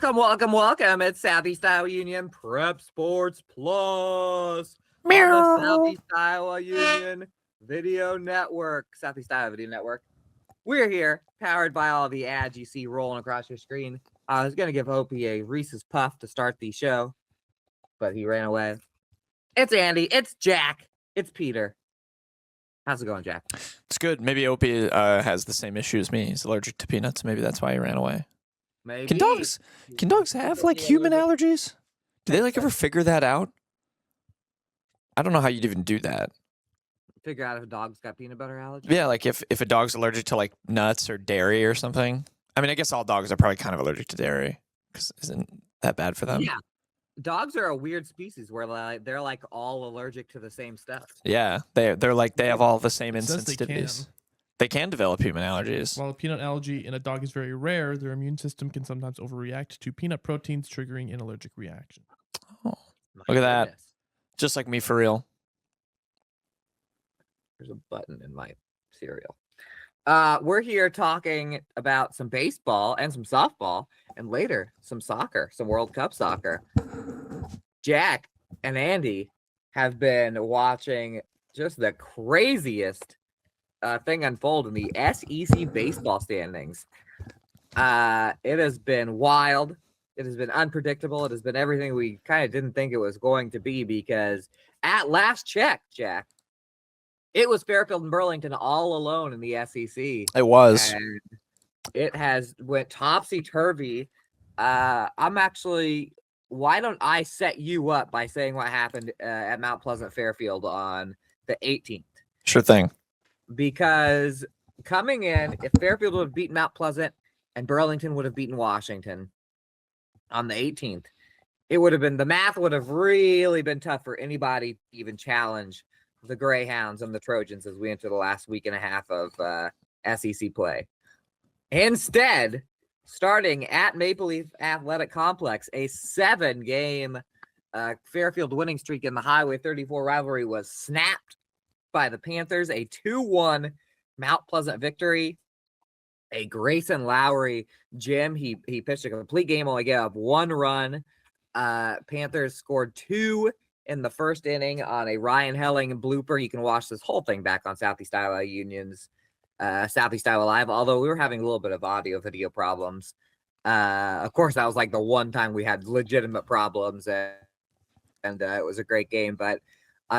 Welcome. It's Southeast Iowa Union Prep Sports Plus on the Meow. Southeast Iowa Union Video Network. Southeast Iowa Video Network. We're here, powered by all the ads you see rolling across your screen. I was going to give Opie a Reese's Puff to start the show, but he ran away. It's Andy. It's Jack. It's Peter. How's it going, Jack? It's good. Maybe Opie has the same issue as me. He's allergic to peanuts. Maybe that's why he ran away. Maybe. Can dogs have like human allergies? Do they like ever figure that out? I don't know how you'd even do that. Figure out if a dog's got peanut butter allergy? Yeah, like if a dog's allergic to like nuts or dairy or something. I mean, I guess all dogs are probably kind of allergic to dairy because isn't that bad for them? Yeah. Dogs are a weird species where they're like all allergic to the same stuff. Yeah, they're like they have all the same It says insensitivities. They can develop human allergies. While a peanut allergy in a dog is very rare, their immune system can sometimes overreact to peanut proteins, triggering an allergic reaction. Oh, look at that. Just like me for real. There's a button in my cereal. We're here talking about some baseball and some softball, and later some soccer, some World Cup soccer. Jack and Andy have been watching just the craziest thing unfold in the SEC baseball standings. It has been wild. It has been unpredictable. It has been everything we kind of didn't think it was going to be, because at last check, Jack, it was Fairfield and Burlington all alone in the SEC. It was. And it has went topsy-turvy. Why don't I set you up by saying what happened at Mount Pleasant Fairfield on the 18th? Sure thing. Because coming in, if Fairfield would have beaten Mount Pleasant and Burlington would have beaten Washington on the 18th, it would have been, the math would have really been tough for anybody to even challenge the Greyhounds and the Trojans as we enter the last week and a half of SEC play. Instead, starting at Maple Leaf Athletic Complex, a 7-game Fairfield winning streak in the Highway 34 rivalry was snapped by the Panthers. A 2-1 Mount Pleasant victory. A Grayson Lowry gem. He pitched a complete game, only gave up 1 run. Panthers scored 2 in the first inning on a Ryan Helling blooper. You can watch this whole thing back on Southeast Iowa Union's Southeast Iowa Live, although we were having a little bit of audio video problems. Of course, that was like the one time we had legitimate problems, and it was a great game. But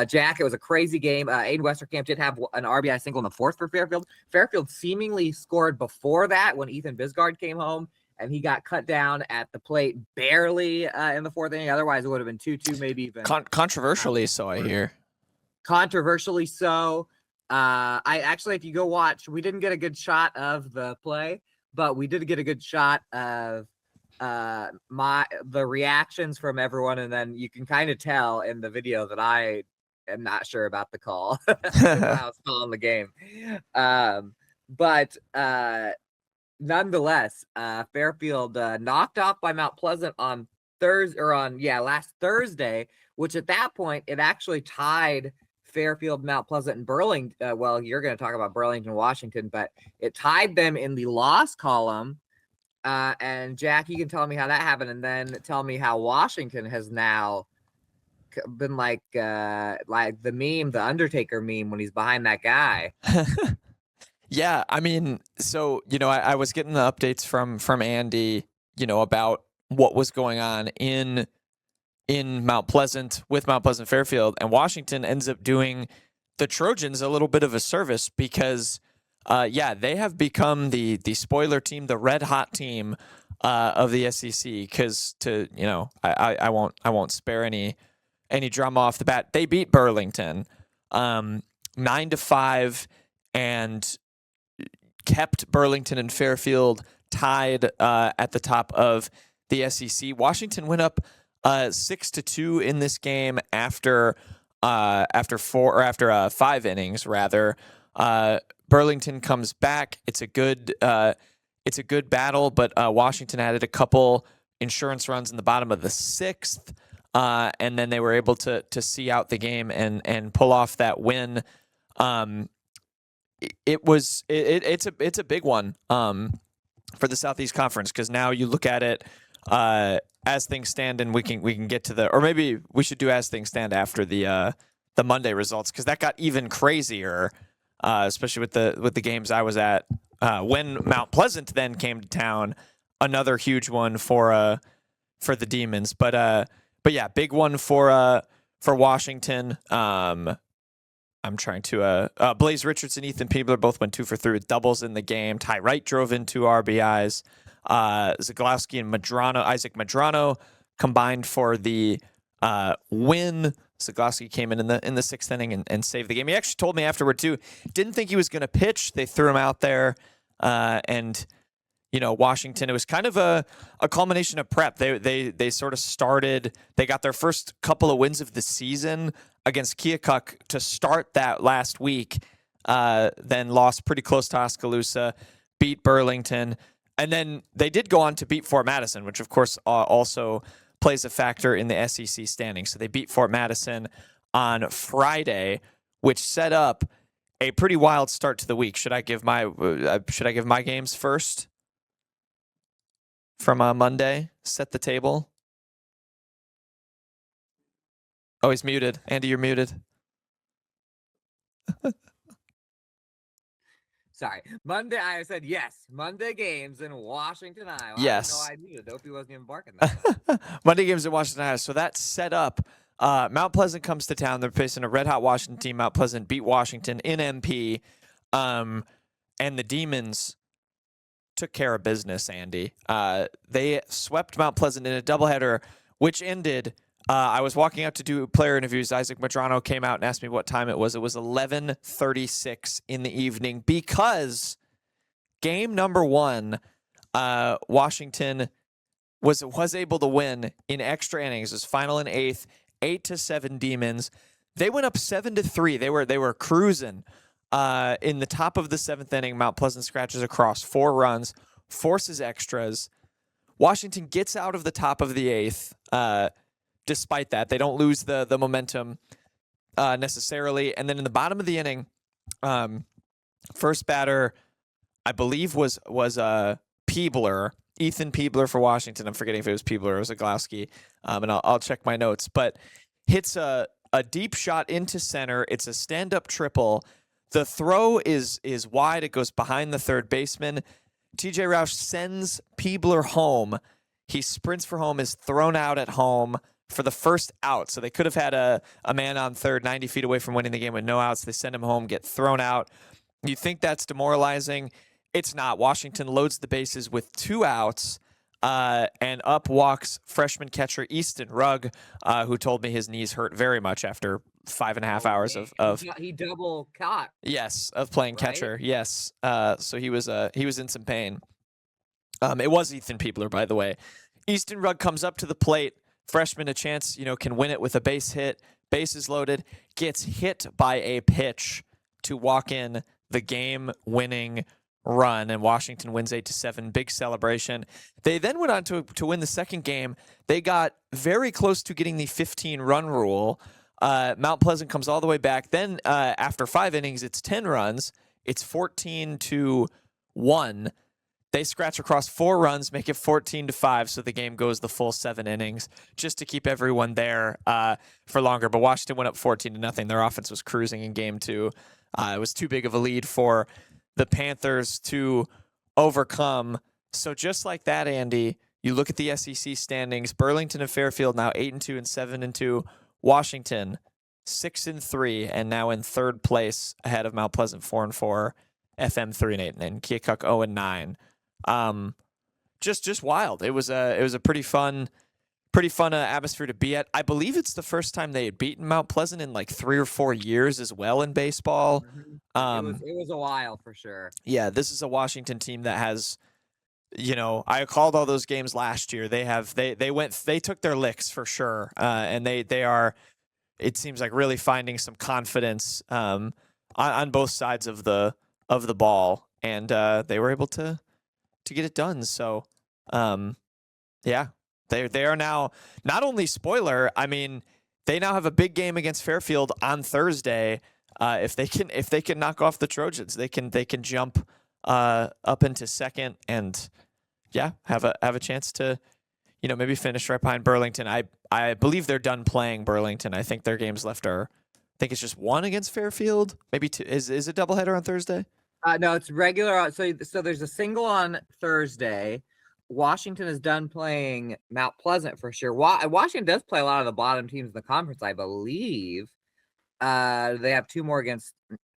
Jack, it was a crazy game. Aiden Westerkamp did have an RBI single in the 4th for Fairfield. Fairfield seemingly scored before that when Ethan Bisgard came home, and he got cut down at the plate barely in the 4th inning. Otherwise, it would have been 2-2, maybe even. Controversially so, I hear. Controversially so. I actually, if you go watch, we didn't get a good shot of the play, but we did get a good shot of the reactions from everyone, and then you can kind of tell in the video that I am not sure about the call. I was calling the game. But nonetheless, Fairfield knocked off by Mount Pleasant on last Thursday, which at that point it actually tied Fairfield, Mount Pleasant, and Burlington. Well, you're going to talk about Burlington, Washington, but it tied them in the loss column. And Jack, you can tell me how that happened, and then tell me how Washington has now been like the meme, the Undertaker meme, when he's behind that guy. Yeah, I mean, so I was getting the updates from Andy, about what was going on in Mount Pleasant with Mount Pleasant Fairfield, and Washington ends up doing the Trojans a little bit of a service because, they have become the spoiler team, the red hot team of the SEC. Because I won't spare any drama off the bat. They beat Burlington 9-5 and kept Burlington and Fairfield tied at the top of the SEC. Washington went up 6-2 in this game after 5 innings rather. Burlington comes back. It's a good battle, but Washington added a couple insurance runs in the bottom of the 6th, and then they were able to see out the game and pull off that win. It's a big one for the Southeast Conference, because now you look at it as things stand, and we can get to or maybe we should do as things stand after the Monday results, because that got even crazier, especially with the games I was at when Mount Pleasant then came to town. Another huge one for the Demons, but yeah, big one for Washington. I'm trying to Blaze Richardson, Ethan Peebler both went 2 for 3 with doubles in the game. Ty Wright drove in 2 RBIs. Zaglowski and Isaac Madrano combined for the win. Zaglowski came in the 6th inning and saved the game. He actually told me afterward too, didn't think he was going to pitch. They threw him out there, and Washington, it was kind of a culmination of prep. They sort of started, they got their first couple of wins of the season against Keokuk to start that last week, then lost pretty close to Oskaloosa, beat Burlington, and then they did go on to beat Fort Madison, which of course also plays a factor in the SEC standings. So they beat Fort Madison on Friday, which set up a pretty wild start to the week. Should I give my games first from Monday? Set the table. Oh, he's muted. Andy, you're muted. Sorry. Monday, I said yes. Monday games in Washington, Iowa. Yes. I didn't know I muted. Hope he wasn't even barking that. Monday games in Washington, Iowa. So that set up. Mount Pleasant comes to town. They're facing a red-hot Washington team. Mount Pleasant beat Washington in MP. And the Demons took care of business, Andy. They swept Mount Pleasant in a doubleheader, which ended... I was walking out to do player interviews. Isaac Madrano came out and asked me what time it was. It was 11:36 in the evening, because game number 1, Washington was able to win in extra innings. It was final in 8th, 8-7 Demons. They went up 7-3. They were cruising. In the top of the 7th inning, Mount Pleasant scratches across 4 runs, forces extras. Washington gets out of the top of the 8th. Despite that, they don't lose the momentum necessarily. And then in the bottom of the inning, first batter, I believe was Peebler, Ethan Peebler for Washington. I'm forgetting if it was Peebler or it was Zaglowski, and I'll check my notes. But hits a deep shot into center. It's a stand-up triple. The throw is wide. It goes behind the third baseman. TJ Roush sends Peebler home. He sprints for home, is thrown out at home for the first out. So they could have had a man on third 90 feet away from winning the game with no outs. They send him home, get thrown out. You think that's demoralizing? It's not. Washington loads the bases with 2 outs, and up walks freshman catcher Easton Rugg, who told me his knees hurt very much after 5.5 hours of he double caught. Yes, of playing right? catcher. Yes. So he was in some pain. It was Ethan Peebler, by the way. Easton Rugg comes up to the plate. Freshman a chance, can win it with a base hit. Bases loaded, gets hit by a pitch to walk in the game-winning run, and Washington wins 8-7. Big celebration. They then went on to win the second game. They got very close to getting the 15-run rule. Mount Pleasant comes all the way back. Then after 5 innings, it's 10 runs. It's 14-1. They scratch across 4 runs, make it 14-5, so the game goes the full 7 innings, just to keep everyone there for longer. But Washington went up 14-0. Their offense was cruising in game 2. It was too big of a lead for the Panthers to overcome. So just like that, Andy, you look at the SEC standings. Burlington and Fairfield now 8-2 and 7-2. Washington 6-3 and now in 3rd place ahead of Mount Pleasant 4-4, FM 3-8, and Keokuk 0-9. Just wild. It was a pretty fun atmosphere to be at. I believe it's the first time they had beaten Mount Pleasant in like 3 or 4 years as well in baseball. It was a while for sure. Yeah, this is a Washington team that has, I called all those games last year. They took their licks for sure, and they are. It seems like really finding some confidence on both sides of the ball, and they were able to get it done. So, yeah, they are now not only spoiler. I mean, they now have a big game against Fairfield on Thursday. If they can knock off the Trojans, they can jump up into second and have a chance to maybe finish right behind Burlington. I believe they're done playing Burlington. I think their games left are, I think it's just one against Fairfield. Maybe two. Is it doubleheader on Thursday? No, it's regular. So there's a single on Thursday. Washington is done playing Mount Pleasant for sure. Washington does play a lot of the bottom teams in the conference, I believe. They have two more against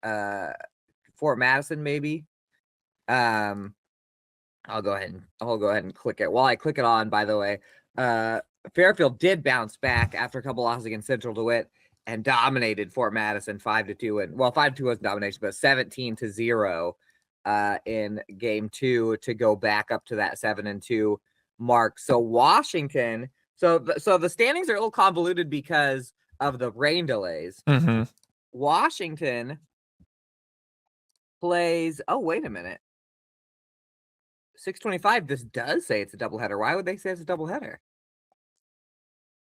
Fort Madison, maybe. I'll go ahead and click it. While I click it on, by the way, Fairfield did bounce back after a couple losses against Central DeWitt and dominated Fort Madison 5-2. And 5-2 wasn't domination, but 17-0 in game 2 to go back up to that 7-2 mark. So Washington, so the standings are a little convoluted because of the rain delays. Mm-hmm. Washington plays. Oh, wait a minute. 6:25. This does say it's a doubleheader. Why would they say it's a doubleheader?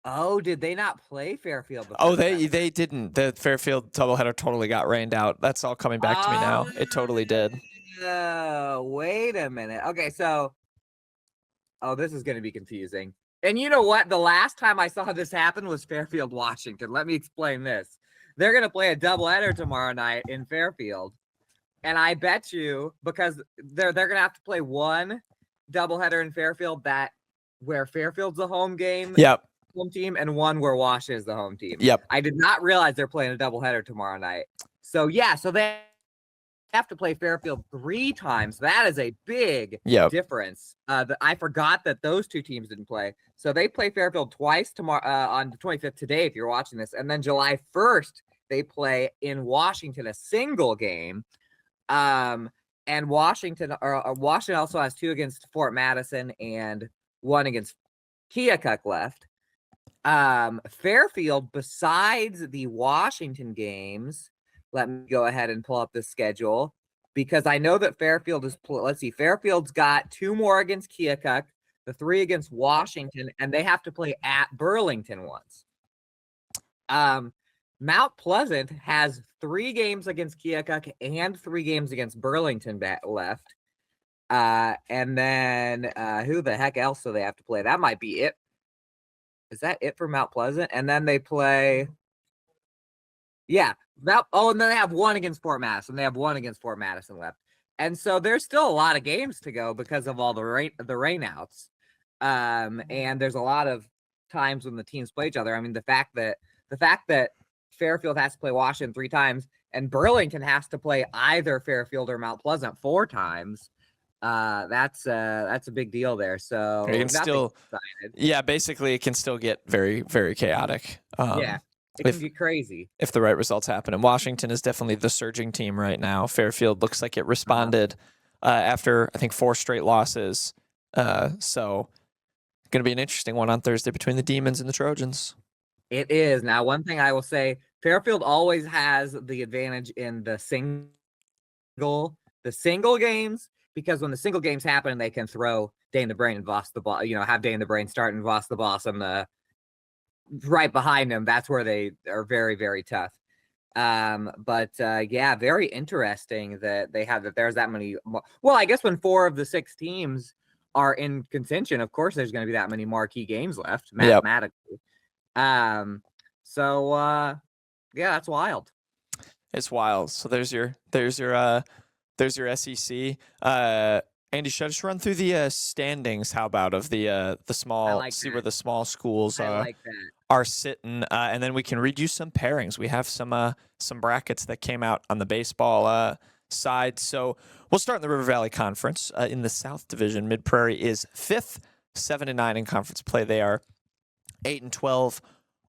Oh, did they not play Fairfield? Oh, they didn't. The Fairfield doubleheader totally got rained out. That's all coming back to me now. It totally did. Wait a minute. Okay, so this is going to be confusing. And you know what? The last time I saw this happen was Fairfield, Washington. Let me explain this. They're going to play a doubleheader tomorrow night in Fairfield. And I bet you, because they're going to have to play one doubleheader in Fairfield where Fairfield's the home game. Yep. Home team, and one where Washington is the home team. Yep. I did not realize they're playing a doubleheader tomorrow night. So they have to play Fairfield 3 times. That is a big difference. I forgot that those two teams didn't play. So they play Fairfield twice tomorrow on the 25th today, if you're watching this. And then July 1st, they play in Washington a single game. And Washington also has 2 against Fort Madison and 1 against Keokuk left. Fairfield, besides the Washington games, let me go ahead and pull up the schedule because I know that Fairfield is. Let's see, Fairfield's got 2 more against Keokuk, the 3 against Washington, and they have to play at Burlington once. Mount Pleasant has 3 games against Keokuk and 3 games against Burlington left. And then who the heck else do they have to play? That might be it. Is that it for Mount Pleasant? And then they play. Yeah. And then they have 1 against Fort Madison. They have 1 against Fort Madison left. And so there's still a lot of games to go because of all the rainouts. And there's a lot of times when the teams play each other. I mean, the fact that Fairfield has to play Washington 3 times and Burlington has to play either Fairfield or Mount Pleasant 4 times. That's a big deal there. So it can still, basically it can still get very, very chaotic. It can get crazy if the right results happen. And Washington is definitely the surging team right now. Fairfield looks like it responded after I think 4 straight losses. So going to be an interesting one on Thursday between the Demons and the Trojans. It is. Now, one thing I will say, Fairfield always has the advantage in the single games. Because when the single games happen, they can throw Dane the Brain and Voss the ball, have Dane the Brain start and Voss the boss on the right behind them. That's where they are very, very tough. Very interesting that there's that many. Well, I guess when 4 of the 6 teams are in contention, of course, there's going to be that many marquee games left mathematically. That's wild. It's wild. So there's your SEC. Andy, should I just run through the standings? How about of the small? Where the small schools are sitting, and then we can read you some pairings. We have some brackets that came out on the baseball side. So we'll start in the River Valley Conference in the South Division. Mid Prairie is 5th, 7-9 in conference play. They are 8-12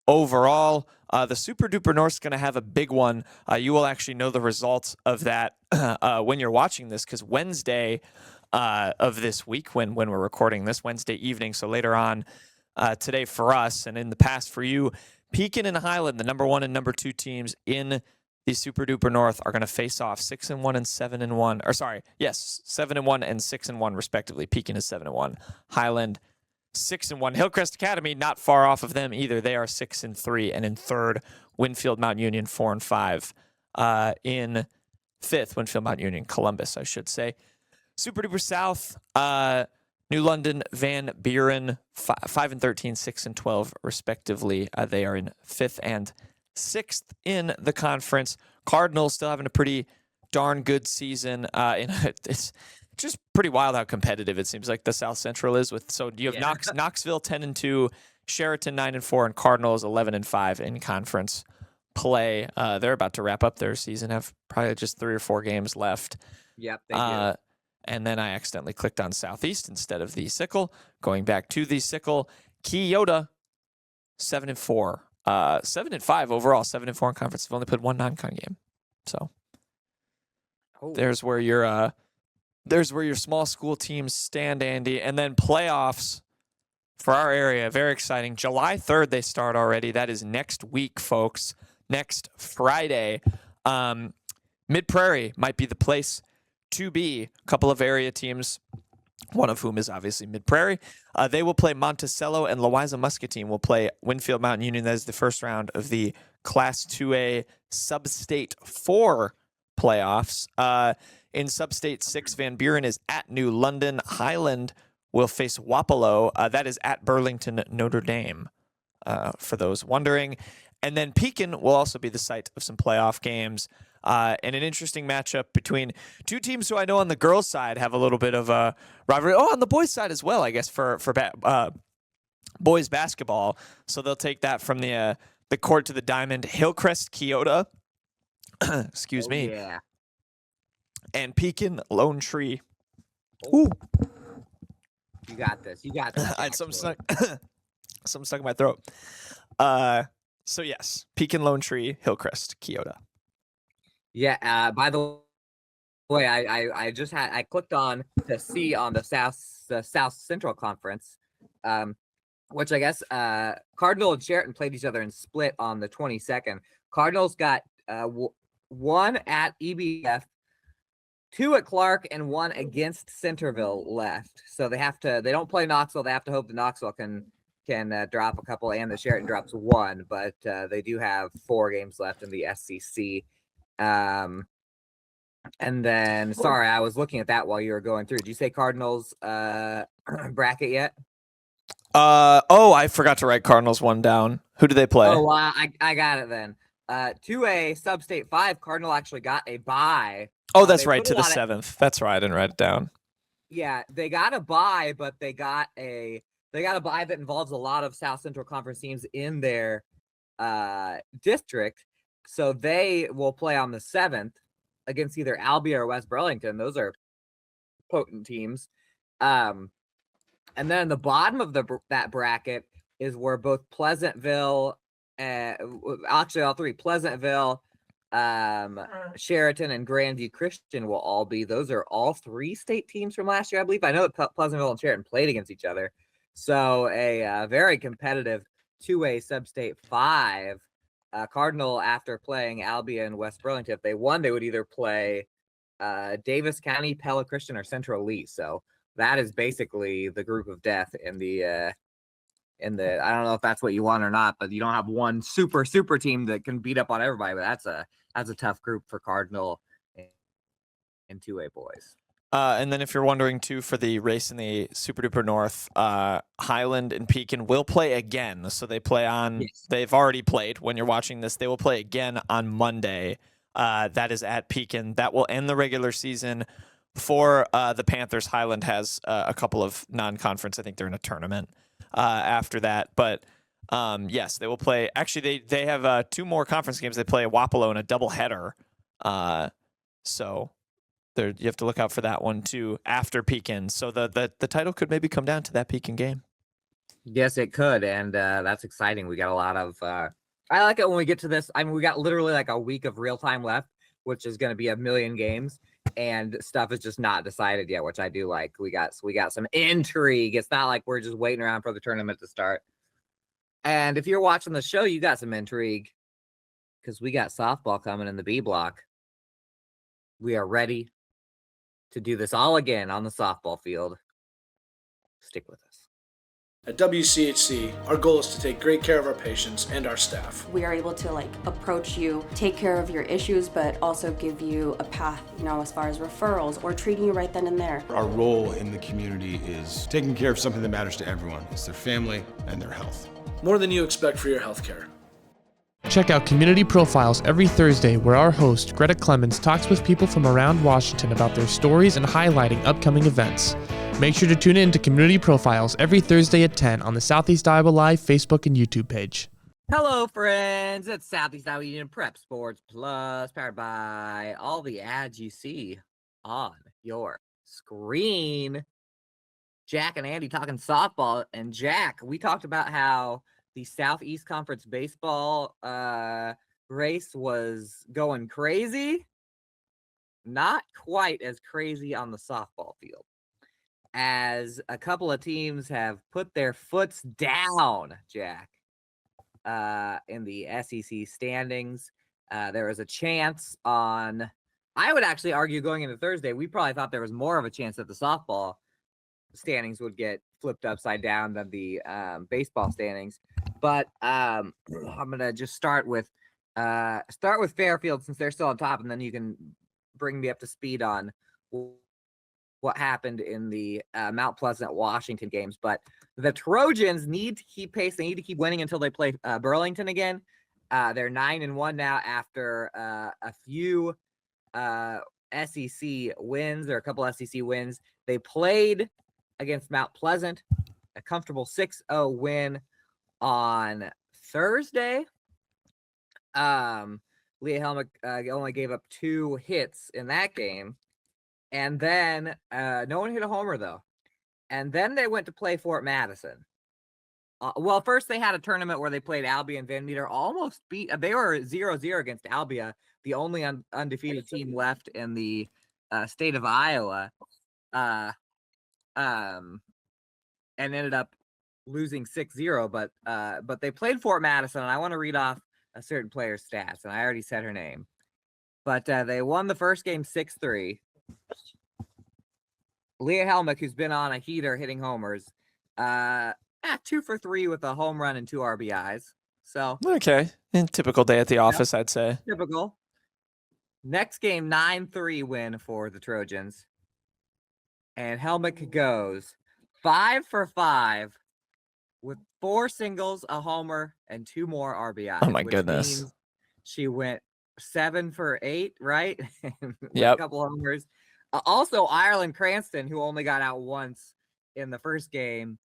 overall. The Super Duper North is going to have a big one. You will actually know the results of that when you're watching this, because Wednesday of this week, when we're recording this, Wednesday evening, so later on today for us and in the past for you, Pekin and Highland, the number 1 and number 2 teams in the Super Duper North, are going to face off 6-1 and 7-1. Or sorry, yes, 7-1 and 6-1 respectively. Pekin is 7-1. Highland 6-1. Hillcrest Academy not far off of them either. They are 6-3, and in 3rd, Winfield Mount Union 4-5. In 5th, Winfield Mount Union, Columbus, I should say. Super Duper South, New London, Van Buren, 5-13, 6-12, respectively. They are in 5th and 6th in the conference. Cardinals still having a pretty darn good season. It's just pretty wild how competitive it seems like the South Central is. So you have Knoxville 10-2, Sheraton 9-4, and Cardinals 11-5 in conference play. They're about to wrap up their season. Have probably just 3 or 4 games left. Yep, they do. And then I accidentally clicked on Southeast instead of the Sickle. Going back to the Sickle, Keota 7-4, 7-5 overall, 7-4 in conference. They've only played 1 non-con game, so there's where your small school teams stand, Andy. And then playoffs for our area, very exciting. July 3rd they start already. That is next week, folks. Next Friday. Mid Prairie might be the place to be. A couple of area teams, one of whom is obviously Mid Prairie. They will play Monticello, and Louisa Muscatine will play Winfield Mountain Union. That is the first round of the Class 2A Sub-State 4 playoffs. In Sub-State 6, Van Buren is at New London. Highland will face Wapello. That is at Burlington, Notre Dame, for those wondering. And then Pekin will also be the site of some playoff games. And an interesting matchup between 2 teams who I know on the girls' side have a little bit of a rivalry. Oh, on the boys' side as well, I guess, for boys basketball. So they'll take that from the court to the diamond. Hillcrest, Keota, excuse me, Yeah. and Pekin, Lone Tree. Ooh. You got this. You got this. I had something stuck in my throat. So yes, Pekin, Lone Tree, Hillcrest, Keota. Yeah. By the way, I clicked on to see on the South Central Conference, which I guess Cardinal and Sheraton played each other in split on the 22nd. Cardinals got 1 at EBF, 2 at Clark, and 1 against Centerville left. So they don't play Knoxville. They have to hope that Knoxville can drop a couple, and the Sheraton drops 1, but they do have 4 games left in the SCC. And then, sorry, I was looking at that while you were going through. Did you say Cardinals bracket yet? I forgot to write Cardinals 1 down. Who do they play? Oh, I got it then. 2A Sub-State 5, Cardinal actually got a bye. Oh, that's right, to the 7th. That's right, I didn't write it down. Yeah, they got a bye, but they got a bye that involves a lot of South Central Conference teams in their district. So they will play on the 7th against either Albia or West Burlington. Those are potent teams. And then the bottom of that bracket is where both Pleasantville, actually all 3, Pleasantville, Sheraton, and Grandview Christian will all be. Those are all 3 state teams from last year, I believe. I know that Pleasantville and Sheraton played against each other. So a very competitive 2A Sub-State 5. Cardinal, after playing Albia and West Burlington, if they won, they would either play Davis County, Pella Christian, or Central Lee. So that is basically the group of death in the I don't know if that's what you want or not, but you don't have one super team that can beat up on everybody. But that's a tough group for Cardinal and 2A boys. And then if you're wondering, too, for the race in the Super Duper North, Highland and Pekin will play again. So they play on – they've already played. When you're watching this, they will play again on Monday. That is at Pekin. That will end the regular season for the Panthers. Highland has a couple of non-conference. I think they're in a tournament after that. But, yes, they will play – actually, they have 2 more conference games. They play Wapello in a doubleheader. So – you have to look out for that one too after Pekin. So the title could maybe come down to that Pekin game. Yes, it could, and that's exciting. We got a lot of. I like it when we get to this. I mean, we got literally like a week of real time left, which is going to be a million games, and stuff is just not decided yet, which I do like. We got some intrigue. It's not like we're just waiting around for the tournament to start. And if you're watching the show, you got some intrigue because we got softball coming in the B block. We are ready to do this all again on the softball field. Stick with us. At WCHC, our goal is to take great care of our patients and our staff. We are able to approach you, take care of your issues, but also give you a path, as far as referrals or treating you right then and there. Our role in the community is taking care of something that matters to everyone. It's their family and their health. More than you expect for your healthcare. Check out Community Profiles every Thursday, where our host, Greta Clemens, talks with people from around Washington about their stories and highlighting upcoming events. Make sure to tune in to Community Profiles every Thursday at 10 on the Southeast Iowa Live Facebook and YouTube page. Hello, friends. It's Southeast Iowa Union Prep Sports Plus, powered by all the ads you see on your screen. Jack and Andy talking softball. And Jack, we talked about how the Southeast Conference baseball race was going crazy. Not quite as crazy on the softball field, as a couple of teams have put their foots down, Jack, in the SEC standings. There was a chance on, I would actually argue going into Thursday, we probably thought there was more of a chance that the softball standings would get flipped upside down than the baseball standings. But I'm gonna just start with Fairfield, since they're still on top, and then you can bring me up to speed on what happened in the Mount Pleasant Washington games. But the Trojans need to keep pace. They need to keep winning until they play Burlington again. They're 9-1 now after a few SEC wins. There are a couple SEC wins. They played against Mount Pleasant, a comfortable 6-0 win on Thursday. Leah Helmick only gave up 2 hits in that game. And then no one hit a homer, though. And then they went to play Fort Madison. Well, first they had a tournament where they played Albia and Van Meter. Almost beat. They were 0-0 against Albia, the only undefeated team left in the state of Iowa. And ended up losing 6-0. But they played Fort Madison, and I want to read off a certain player's stats, and I already said her name. But they won the first game 6-3. Leah Helmick, who's been on a heater hitting homers, 2 for 3 with a home run and 2 RBIs. So Okay. Typical day at the office, I'd say. typical. Next game, 9-3 win for the Trojans. And Helmick goes 5 for 5 with 4 singles, a homer, and 2 more RBIs. Oh, my which goodness. means she went 7 for 8, right? With Yep. a couple homers. Also, Ireland Cranston, who only got out once in the first game,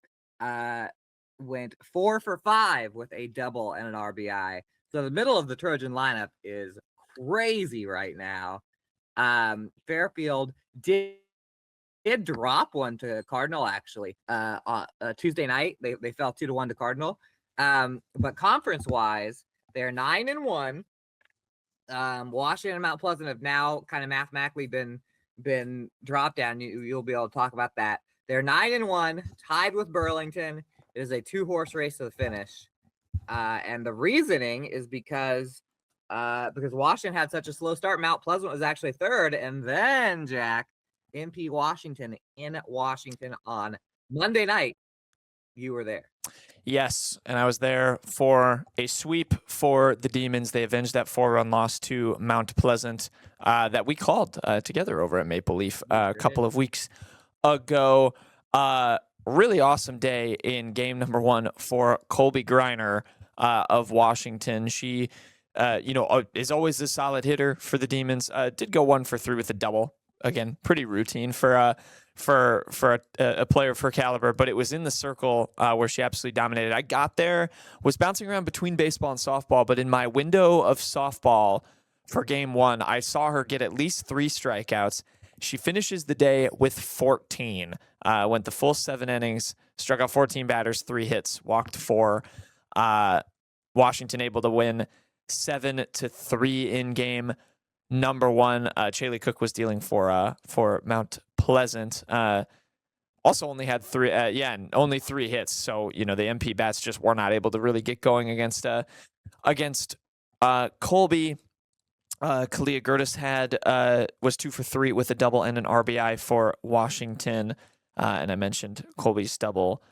went 4 for 5 with a double and an RBI. So the middle of the Trojan lineup is crazy right now. Fairfield did drop one to Cardinal, actually. Tuesday night, they fell 2-1 to Cardinal. But conference-wise, they're 9-1. Washington and Mount Pleasant have now kind of mathematically been dropped down. You'll be able to talk about that. They're 9-1, tied with Burlington. It is a 2-horse race to the finish. And the reasoning is because Washington had such a slow start. Mount Pleasant was actually third. And then, Jack, MP Washington in Washington on Monday night. You were there. Yes, and I was there for a sweep for the Demons. They avenged that 4-run loss to Mount Pleasant that we called together over at Maple Leaf a couple of weeks ago. Really awesome day in game number 1 for Colby Greiner of Washington. She, is always a solid hitter for the Demons. Did go 1 for 3 with a double. Again, pretty routine for a player of her caliber, but it was in the circle where she absolutely dominated. I got there, was bouncing around between baseball and softball, but in my window of softball for game 1, I saw her get at least 3 strikeouts. She finishes the day with 14. Went the full 7 innings, struck out 14 batters, 3 hits, walked 4. Washington able to win 7-3 in game number 1. Chaley Cook was dealing for Mount Pleasant. Also only had 3 only 3 hits. So, the MP bats just were not able to really get going against Colby. Kalia Gertis was 2 for 3 with a double and an RBI for Washington. And I mentioned Colby's double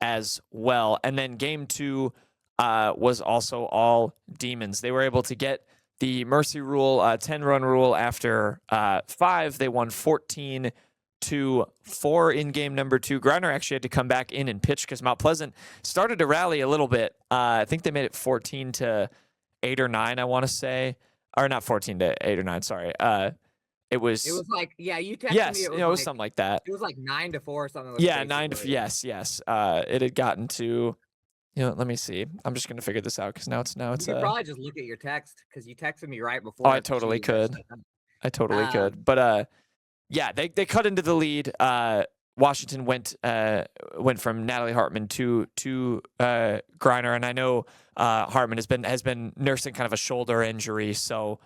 as well. And then game 2 was also all Demons. They were able to get the mercy rule, 10-run rule after 5. They won 14-4 in game number 2. Griner actually had to come back in and pitch because Mount Pleasant started to rally a little bit. I think they made it 14-8 or 9, I want to say. Or not 14-8 or 9, sorry. It was like, yeah, you texted yes, me. it was something like that. It was like 9-4 or something. Yeah, 9-4. Yes. It had gotten to, let me see. I'm just gonna figure this out because now it's You could probably just look at your text because you texted me right before. Oh, I totally could. But yeah, they cut into the lead. Washington went from Natalie Hartman to Griner, and I know Hartman has been nursing kind of a shoulder injury, so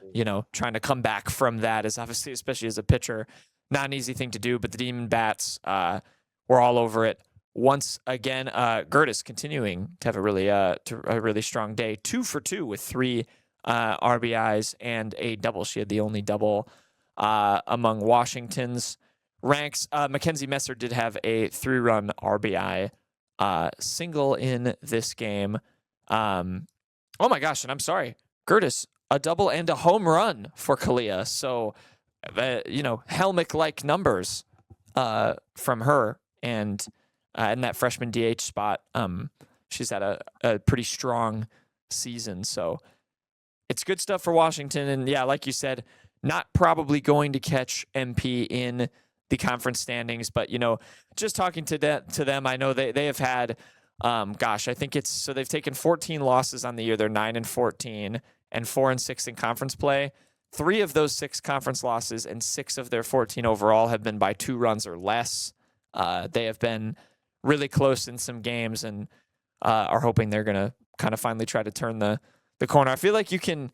trying to come back from that is obviously, especially as a pitcher, not an easy thing to do. But the Demon Bats were all over it once again. Gertis continuing to have a really strong day, 2 for 2 with 3 RBIs and a double. She had the only double among Washington's ranks. Mackenzie Messer did have a 3-run RBI single in this game. Oh my gosh, and I'm sorry, Gertis, a double and a home run for Kalia. So, Helmick-like numbers from her, and in that freshman DH spot, she's had a pretty strong season. So it's good stuff for Washington. And yeah, like you said, not probably going to catch MP in the conference standings, but just talking to them, I know they have had, I think so they've taken 14 losses on the year. They're 9-14 and 4-6 in conference play. 3 of those 6 conference losses and 6 of their 14 overall have been by 2 runs or less. They have been really close in some games and are hoping they're going to kind of finally try to turn the corner. I feel like you can.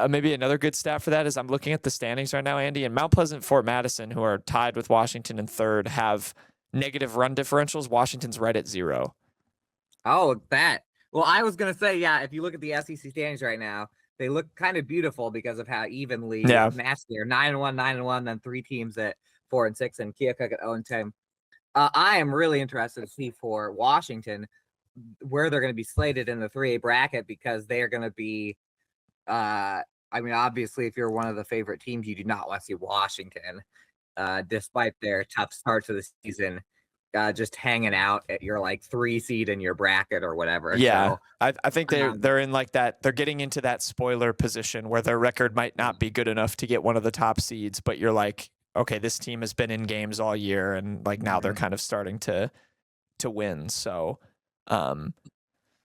Maybe another good stat for that is I'm looking at the standings right now, Andy, and Mount Pleasant, Fort Madison, who are tied with Washington in 3rd, have negative run differentials. Washington's right at 0. Oh, that. Well, I was going to say, yeah, if you look at the SEC standings right now, they look kind of beautiful because of how evenly matched they are. 9-1, 9-1, then 3 teams at 4-6, and Keokuk at 0-10. I am really interested to see for Washington where they're going to be slated in the 3A bracket, because they are going to be obviously, if you're one of the favorite teams, you do not want to see Washington, despite their tough start to the season, just hanging out at your 3 seed in your bracket or whatever. Yeah, so, I think they're in that. They're getting into that spoiler position where their record might not be good enough to get one of the top seeds, but you're like, okay, this team has been in games all year, and now they're kind of starting to win. So,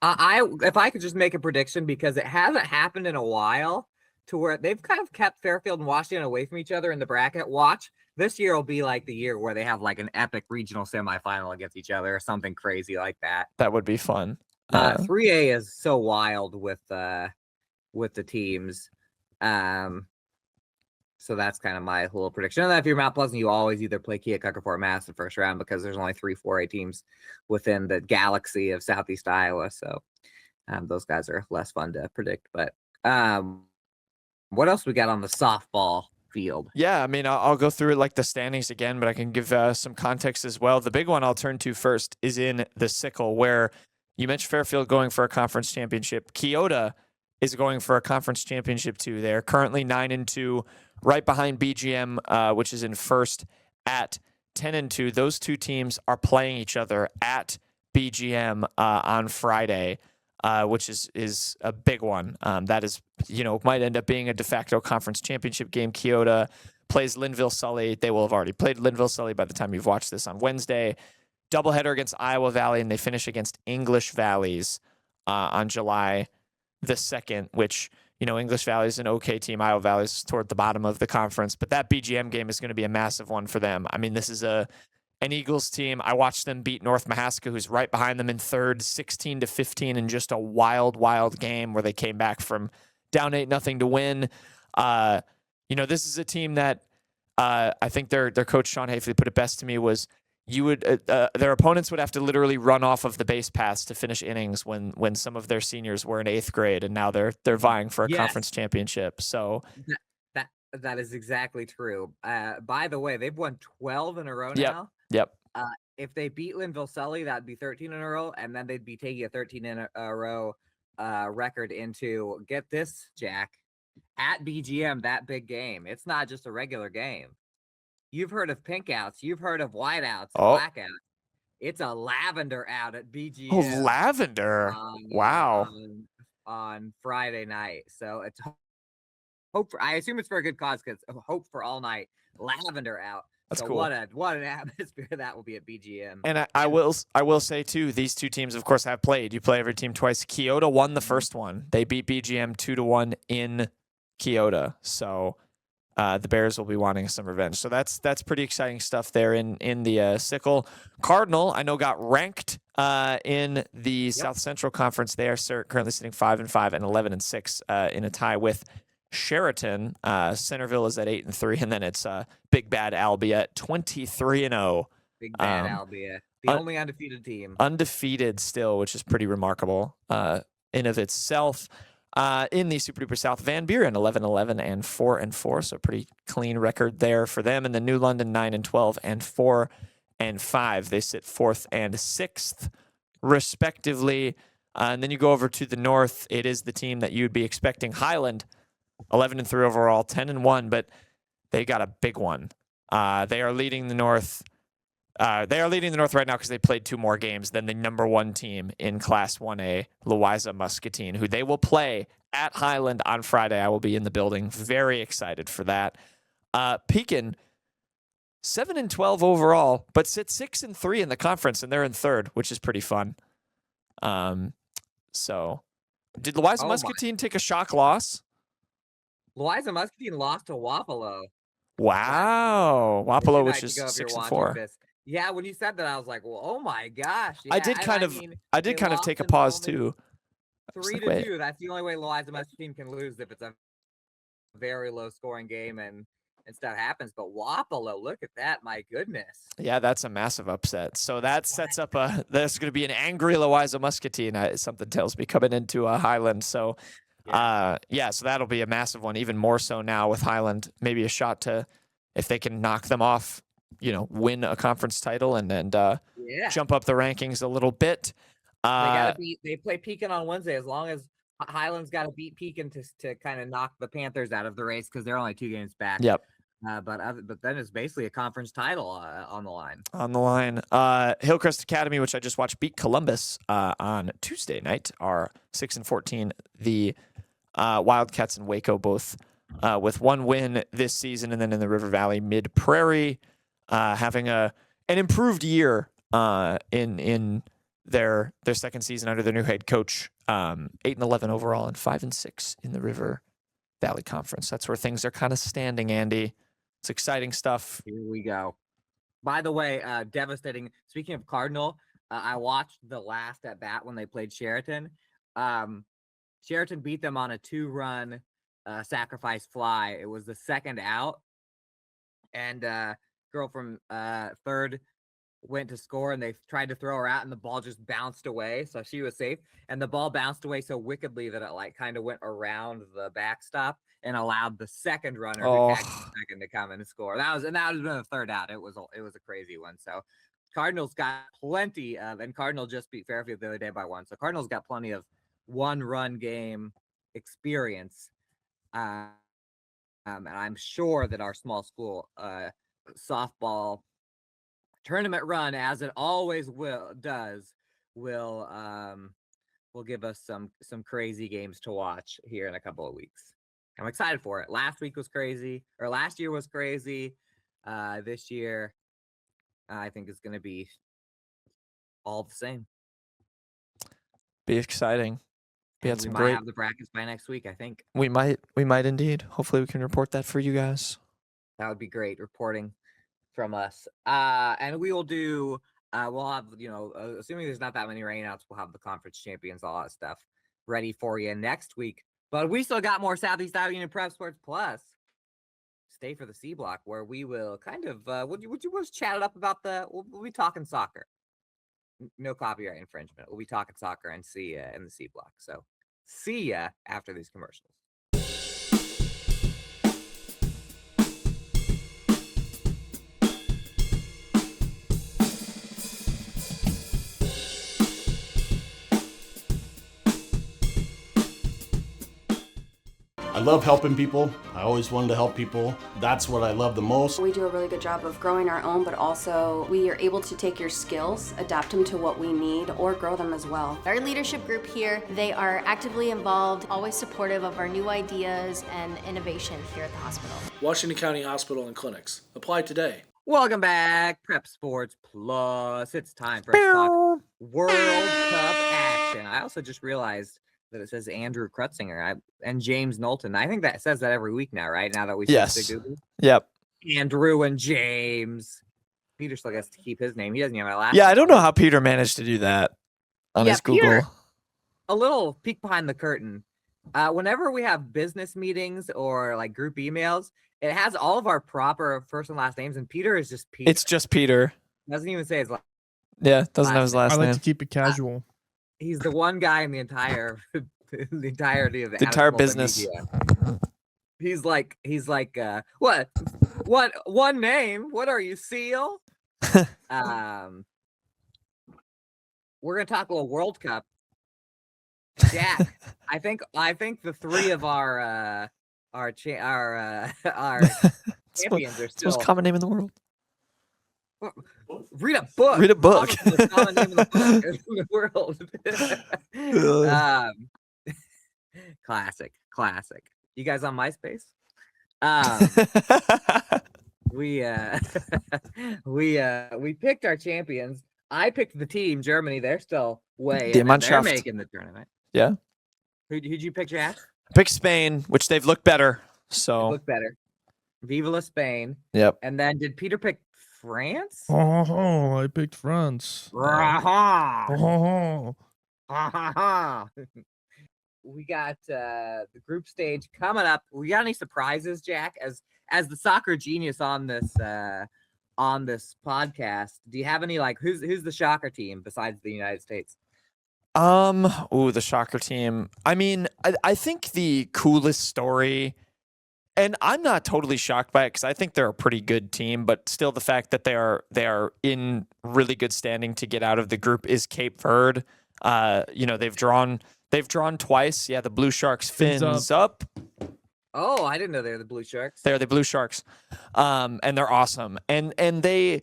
if I could just make a prediction, because it hasn't happened in a while, to where they've kind of kept Fairfield and Washington away from each other in the bracket. Watch, this year will be like the year where they have an epic regional semifinal against each other or something crazy like that. That would be fun. 3A is so wild with the teams. So that's kind of my little prediction. And then if you're Mount Pleasant, you always either play Keokuk or Fort Madison first round, because there's only 3 4A teams within the galaxy of Southeast Iowa. So those guys are less fun to predict. But what else we got on the softball field? Yeah, I'll go through it the standings again, but I can give some context as well. The big one I'll turn to first is in the Sickle, where you mentioned Fairfield going for a conference championship. Keota is going for a conference championship too. They're currently 9-2, right behind BGM, which is in first at 10-2. Those 2 teams are playing each other at BGM on Friday, which is a big one. That is, might end up being a de facto conference championship game. Keota plays Linville Sully. They will have already played Linville Sully by the time you've watched this on Wednesday. Doubleheader against Iowa Valley, and they finish against English Valleys on July the 2nd, which, English Valley is an okay team. Iowa Valley is toward the bottom of the conference, but that BGM game is going to be a massive one for them. This is an Eagles team. I watched them beat North Mahaska, who's right behind them in 3rd, 16-15 in just a wild game where they came back from down 8-0 to win. This is a team that I think their coach Sean Hafley put it best to me was, their opponents would have to literally run off of the base paths to finish innings when some of their seniors were in 8th grade, and now they're vying for a conference championship. So that is exactly true. By the way, they've won 12 in a row now. Yep. if they beat Linville Sully, that'd be 13 in a row, and then they'd be taking a 13 in a row record into, get this, Jack, at BGM, that big game. It's not just a regular game. You've heard of pink outs, you've heard of white outs, blackouts. It's a lavender out at BGM. Oh, lavender! Wow. On Friday night, so it's hope for. I assume it's for a good cause because hope for all night. Lavender out. That's so cool. What an atmosphere that will be at BGM. And I will say too, these two teams, of course, have played. You play every team twice. Keota won the first one. They beat BGM 2-1 in Keota. So the Bears will be wanting some revenge. So that's pretty exciting stuff there in the Sickle. Cardinal, I know, got ranked in the South Central Conference. They are currently sitting 5-5 and 11-6 in a tie with Sheraton. Centerville is at 8-3, and then it's Big Bad Albia at 23-0. Big Bad Albia, the only undefeated team. Undefeated still, which is pretty remarkable in of itself. In the Super Duper South, Van Buren 11-11 and 4-4, so pretty clean record there for them. And the New London 9-12 and 4-5. They sit 4th and 6th, respectively. And then you go over to the north. It is the team that you'd be expecting, Highland, 11-3 overall, 10-1, but they got a big one. They are leading the north. They are leading the north right now because they played 2 more games than the number 1 team in Class 1A, Louisa Muscatine, who they will play at Highland on Friday. I will be in the building. Very excited for that. Pekin, 7-12 overall, but sit 6-3 in the conference, and they're in 3rd, which is pretty fun. So, did Louisa Muscatine take a shock loss? Louisa Muscatine lost to Wapello. Wow, Wapello, which is 6-4. Yeah, when you said that, I was like, "Well, oh my gosh!" Yeah, I did kind of take a pause too. 3-2. That's the only way Louisa Muscatine can lose, if it's a very low-scoring game and stuff happens. But Wapello, look at that! My goodness. Yeah, that's a massive upset. So that sets up there's going to be an angry Louisa Muscatine. Something tells me coming into Highland. So, so that'll be a massive one. Even more so now with Highland, maybe a shot to, if they can knock them off, win a conference title and jump up the rankings a little bit. They play Pekin on Wednesday. As long as Highland's got to beat Pekin to kind of knock the Panthers out of the race, because they're only 2 games back. Yep. But then it's basically a conference title on the line. Hillcrest Academy, which I just watched, beat Columbus on Tuesday night, are 6-14. The Wildcats and Waco both with 1 win this season, and then in the River Valley, Mid Prairie having an improved year in their second season under their new head coach. 8-11 overall and 5-6 in the River Valley Conference. That's where things are kind of standing, Andy. It's exciting stuff. Here we go. By the way, devastating. Speaking of Cardinal, I watched the last at bat when they played Sheraton. Sheraton beat them on a 2-run sacrifice fly. It was the second out, and girl from 3rd went to score, and they tried to throw her out, and the ball just bounced away, so she was safe. And the ball bounced away so wickedly that it kind of went around the backstop and allowed the second runner to catch the second to come in and score. That would have been the 3rd out. It was a crazy one. So Cardinals got plenty of, and Cardinal just beat Fairfield the other day by 1. So Cardinals got plenty of 1-run game experience. And I'm sure that our small school softball tournament run, as it always will give us some crazy games to watch here in a couple of weeks. I'm excited for it. Last year was crazy. This year, I think it's going to be all the same. Be exciting. We might have the brackets by next week, I think. We might indeed. Hopefully we can report that for you guys. That would be great, reporting from us. And we will do, we'll have, assuming there's not that many rainouts, we'll have the conference champions, all that stuff ready for you next week. But we still got more Southeast Iowa Union Prep Sports Plus. Stay for the C block, where we will kind of, would you just chat it up about we'll be talking soccer. No copyright infringement. We'll be talking soccer and see ya in the C block. So see ya after these commercials. I love helping people. I always wanted to help people. That's what I love the most. We do a really good job of growing our own, but also we are able to take your skills, adapt them to what we need, or grow them as well. Our leadership group here, they are actively involved, always supportive of our new ideas and innovation here at the hospital. Washington County Hospital and Clinics. Apply today. Welcome back, Prep Sports Plus. It's time for us to talk World Cup action. I also just realized that it says Andrew Krutzinger and James Knowlton. I think that says that every week now, right? Now that we Yes. switched to Google. Yep. Andrew and James. Peter still gets to keep his name. He doesn't have my last Yeah, name. I don't know how Peter managed to do that on his Google. Peter, a little peek behind the curtain. Whenever we have business meetings or like group emails, it has all of our proper first and last names, and Peter is just Peter. It's just Peter. Doesn't even say his last. Yeah, doesn't have his last I like name. to keep it casual. He's the one guy in the entirety of the entire Adams business. Multimedia. He's like what one name? What are you, Seal? We're gonna talk a little World Cup. Jack, I think the three of our champions are It's the still. most common name in the world. Read a book. Read a book. Obviously the common name in the world. Classic. You guys on MySpace? We picked our champions. I picked the team, Germany. They're still way Die in, and they're Mannschaft. making the tournament. Yeah. Who'd you pick, Jack? Pick Spain, which they've looked better. They So, look better. Viva la Spain. yep. And then did Peter pick France? Oh, I picked France. Oh. Oh. We got the group stage coming up. We got any surprises, Jack? As the soccer genius on this podcast, do you have any like who's the shocker team besides the United States? The shocker team. I mean, I think the coolest story, and I'm not totally shocked by it because I think they're a pretty good team, but still the fact that they are in really good standing to get out of the group is Cape Verde. They've drawn twice. Yeah, the Blue Sharks fins up. Oh, I didn't know they were the Blue Sharks. They're the Blue Sharks. And they're awesome. And they,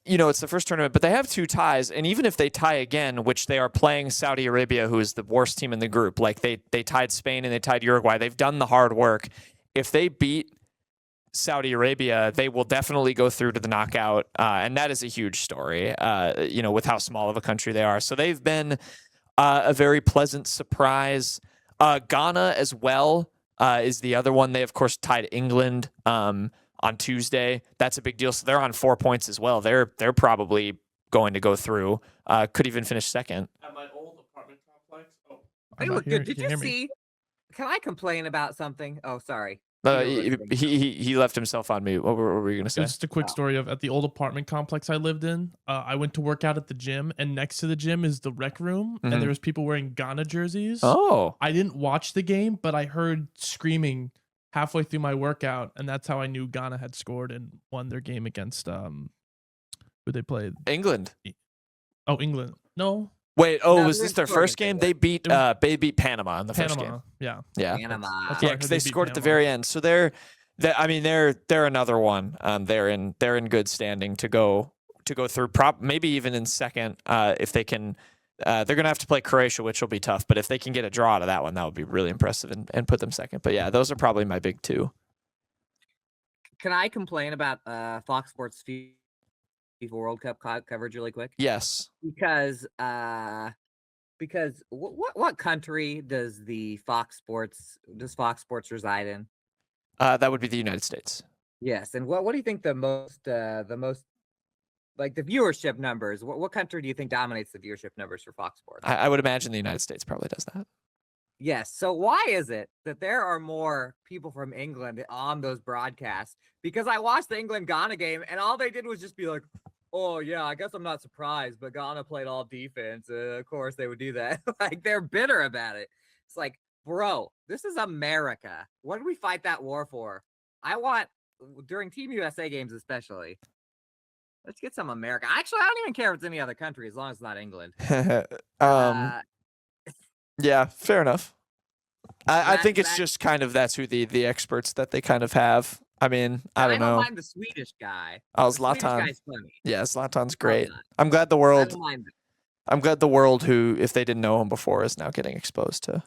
it's the first tournament, but they have 2 ties. And even if they tie again, which they are playing Saudi Arabia, who is the worst team in the group, like they tied Spain and they tied Uruguay. They've done the hard work. If they beat Saudi Arabia, they will definitely go through to the knockout. And that is a huge story, with how small of a country they are. So they've been a very pleasant surprise. Ghana as well is the other one. They, of course, tied England on Tuesday. That's a big deal. So they're on 4 points as well. They're probably going to go through. Could even finish second. At my old apartment complex. Oh, They look good. Did you see? Can I complain about something? Oh, sorry. He left himself on mute. What were you going to say? Just a quick story of at the old apartment complex I lived in. I went to work out at the gym, and next to the gym is the rec room, Mhm. and there was people wearing Ghana jerseys. Oh. I didn't watch the game, but I heard screaming halfway through my workout, and that's how I knew Ghana had scored and won their game against who they played. England. Oh, England. No, Wait, No, was they this their scored first against game? England. They beat Panama in the first game. Panama. Yeah. Yeah. Panama. That's Yeah, I because heard they they beat scored at the Panama. very end. So they're another one. They're in good standing to go through. Maybe even in second if they can. They're gonna have to play Croatia, which will be tough. But if they can get a draw out of that one, that would be really impressive and put them second. But yeah, those are probably my big 2. Can I complain about Fox Sports FIFA World Cup coverage really quick? Yes. Because what country does Fox Sports reside in? That would be the United States. Yes, and what do you think the most like the viewership numbers? What country do you think dominates the viewership numbers for Fox Sports? I would imagine the United States probably does that. Yes. So why is it that there are more people from England on those broadcasts? Because I watched the England-Ghana game, and all they did was just be like, oh, yeah, I guess I'm not surprised, but Ghana played all defense. Of course they would do that. Like, they're bitter about it. It's like, bro, this is America. What did we fight that war for? I want, during Team USA games especially, let's get some America. Actually, I don't even care if it's any other country as long as it's not England. Yeah, fair enough. I think it's That- just kind of that's who the experts that they kind of have. I mean, I don't know. mind the Swedish guy. Oh, The Swedish Zlatan. guy's funny. Yeah, Zlatan's great. Zlatan. I'm glad the I world. don't mind. I'm glad the world who, if they didn't know him before, is now getting exposed to.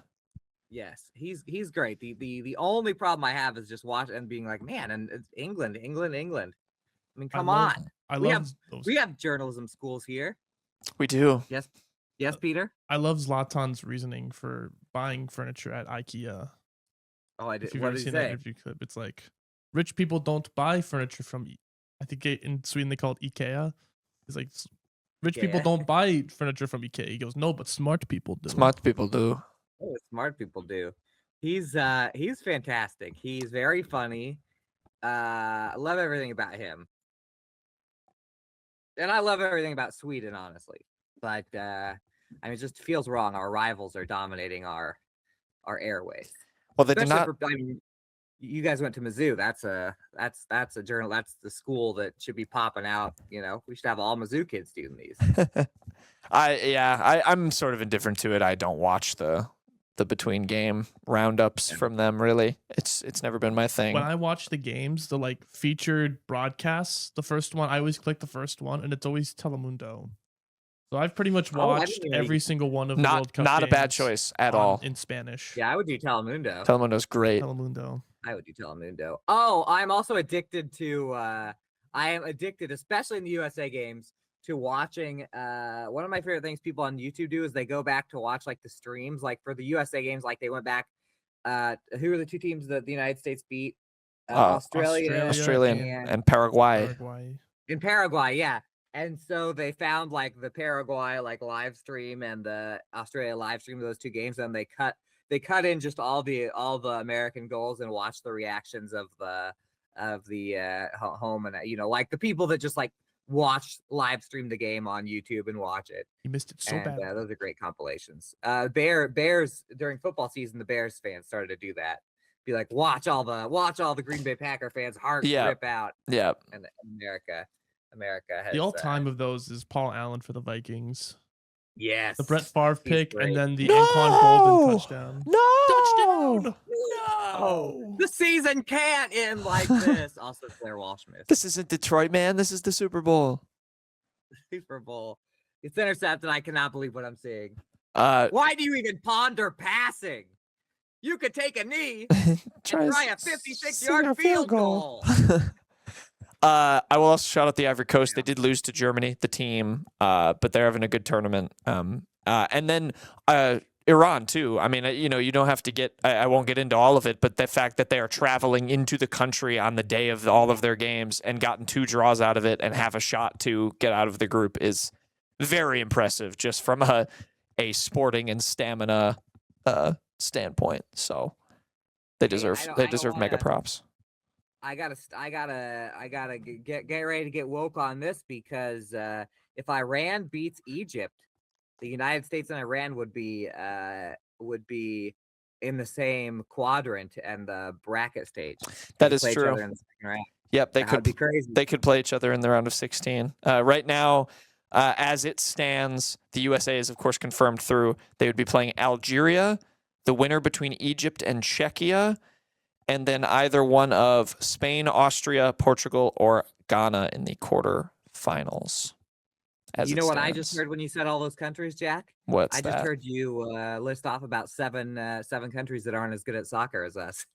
Yes, he's great. The only problem I have is just watching and being like, man, and it's England. I mean, come on. We have journalism schools here. We do. Yes, Peter. I love Zlatan's reasoning for buying furniture at IKEA. Oh, I If did. you've What ever did he seen that say? interview clip, it's like rich people don't buy furniture from. I think in Sweden they call it IKEA. It's like rich people IKEA. don't buy furniture from IKEA. He goes, no, but smart people do. Smart people do. Oh, smart people do. He's fantastic. He's very funny. I love everything about him. And I love everything about Sweden, honestly. But I mean, it just feels wrong. Our rivals are dominating our airways. Well, they did Especially not. for, I mean, you guys went to Mizzou. That's a journal. That's the school that should be popping out. You know, we should have all Mizzou kids doing these. I'm sort of indifferent to it. I don't watch the between game roundups from them really. It's never been my thing. When I watch the games, the like featured broadcasts, the first one, I always click the first one, and it's always Telemundo. So I've pretty much watched every single one of the World Cup not a bad games choice at all in Spanish. Yeah, I would do Telemundo. Telemundo's great. Telemundo. I would do Telemundo. Oh, I'm also addicted to. I am addicted, especially in the USA games, to watching. One of my favorite things people on YouTube do is they go back to watch like the streams, like for the USA games, like they went back. Who are the two teams that the United States beat? Australia and Paraguay. In Paraguay, yeah. And so they found like the Paraguay like live stream and the Australia live stream of those two games, and they cut in just all the American goals and watch the reactions of the home, and like the people that just like watch live stream the game on YouTube and watch it. You missed it so bad. Those are great compilations. Bears during football season, the Bears fans started to do that. Be like, watch all the Green Bay Packer fans' hearts rip out. Yeah. And America has The all-time of those is Paul Allen for the Vikings. Yes. The Brett Favre pick, great. and then the Anquan Bolden touchdown. No! No! The season can't end like this. Also, Claire Walsh-Smith. This isn't Detroit, man. This is the Super Bowl. Super Bowl. It's intercepted. I cannot believe what I'm seeing. Why do you even ponder passing? You could take a knee and try a 56-yard field goal. I will also shout out the Ivory Coast. They did lose to Germany, the team, but they're having a good tournament. And then Iran too. I mean, you don't have to get. I won't get into all of it, but the fact that they are traveling into the country on the day of all of their games and gotten 2 draws out of it and have a shot to get out of the group is very impressive, just from a sporting and stamina standpoint. So they deserve mega props. I gotta get ready to get woke on this, because if Iran beats Egypt, the United States and Iran would be in the same quadrant and the bracket stage. That is true. Yep, that would be crazy. They could play each other in the round of 16. Right now, as it stands, the USA is of course confirmed through. They would be playing Algeria, the winner between Egypt and Czechia, and then either one of Spain, Austria, Portugal, or Ghana in the quarterfinals. You know what I just heard when you said all those countries, Jack? What's that? I just heard you list off about seven countries that aren't as good at soccer as us.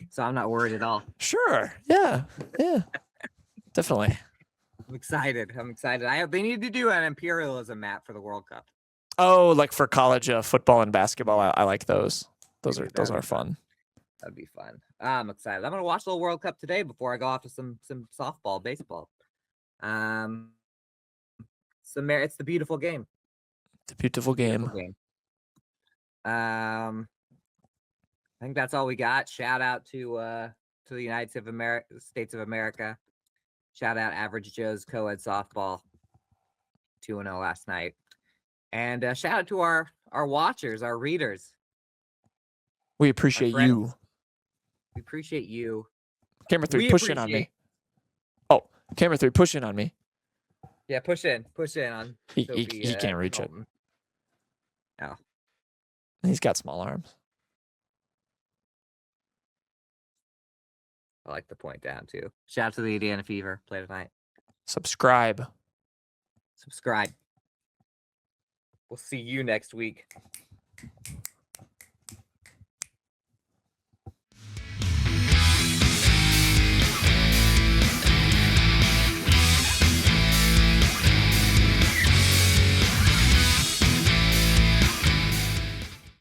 So I'm not worried at all. Sure. Yeah. Definitely. I'm excited. They need to do an imperialism map for the World Cup. Oh, like for college football and basketball. I like those. Those are fun. That'd be fun. I'm excited. I'm gonna watch the World Cup today before I go off to some softball, baseball. It's the beautiful game. The beautiful game. I think that's all we got. Shout out to the United States of America. Shout out Average Joe's co-ed softball, 2-0 last night. And shout out to our watchers, our readers. We appreciate you. We appreciate you. Camera 3, push in on me. Oh, camera 3, push in on me. Yeah, push in on. He can't reach it. No. He's got small arms. I like to point down too. Shout out to the Indiana Fever. Play tonight. Subscribe. Subscribe. We'll see you next week.